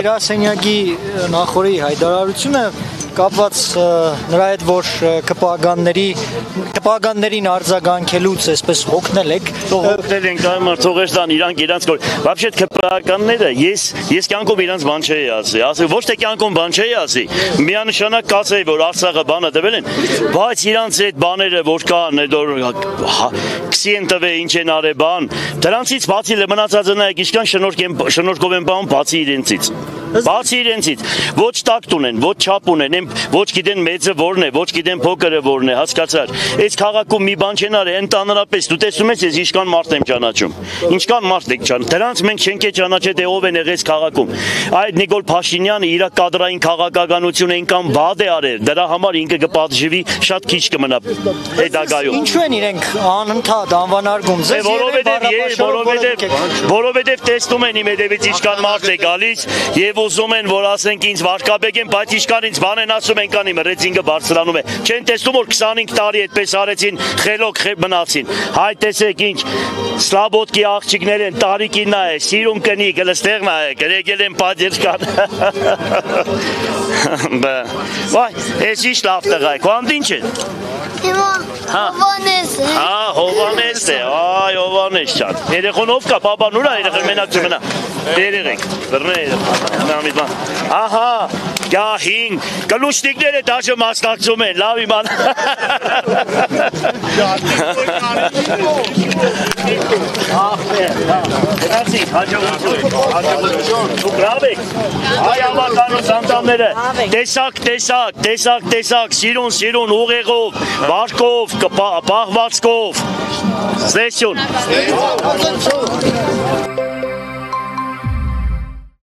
գրասենյակի նախորդի հայտարարությունը կապված նրա հետ, որ կպագաններին արձագանքելուց այսպես հոգնել եք։ Հոգնել ենք, թողեր տան իրանք իրանք Вообще կպագանները ես կյանքում իրանք բան չէի ասի, ոչ թե կյանքում բան չէի ասի, միանշանակ կասեի, որ Արցախը բանը տվել են, բայց իրանք այդ բաները որ կան, քսի են տվել, ինչ են արել բան, դրանցից բացի մնացածը նայեք, ինչքան շնորհքով են բան բացի իրենցից, ոչ տակտ ունեն, ոչ չափ ունեն, ոչ գիտեն մեծը որն է, ոչ գիտեն փոքրը որն է, հասկացար։ Այս քաղաքում մի բան չեն արել, ընդհանրապես դու տեսնում ես, ես ինչքան մարդ եմ ճանաչում։ Ինչքան մարդ եք ճանաչում։ Դրանց մենք չենք ճանաչել, թե ով են եղել քաղաքում։ Այդ Նիկոլ Փաշինյանը իր կադրային քաղաքականությունը այնքան վատ է արել, դրա համար ինքը կպատժվի, շատ քիչ կմնա հետագայում։ Ինչու են իրենք անընդհատ անվանարկում ձեզ։ Որովհետև տեսնում են իմ հետևից ինչքան մարդ է գալիս եւ ուզում են որ ասենք ինձ վարկաբեկ են, բայց ինչքան ինձ բան են ասում ենքան իմ ռեյտինգը բարձրանում է։ Չեն տեսնում որ 25 տարի այդպես արեցին, խելոք մնացին։ Հայ տեսեք ինչ Սլաբոդկի աղջիկներ են, տարիքին նա է, սիրուն կնի, գլստեղ նա է, գրեգել են պատերկան։ Վայ, ես ինչ լավ տղա է, քո ինչ է։ Հովանես է։ Հովանես է, այ Հովանես ճան։ Երեխոն ով կա, բաբան ուր է, երեխոն մենակ չմնա։ Երեխեք, բռնե երեխան։ Ահա, գահին, կլուշնիկները դաժը մասնակցում են, լավ իման։ Գնացիք, հաջողություն, դուք լավ եք, այ ավականոց անդամները, տեսակ, սիրուն, ուղեղով, վարկով, պահվածքով, զեսյուն։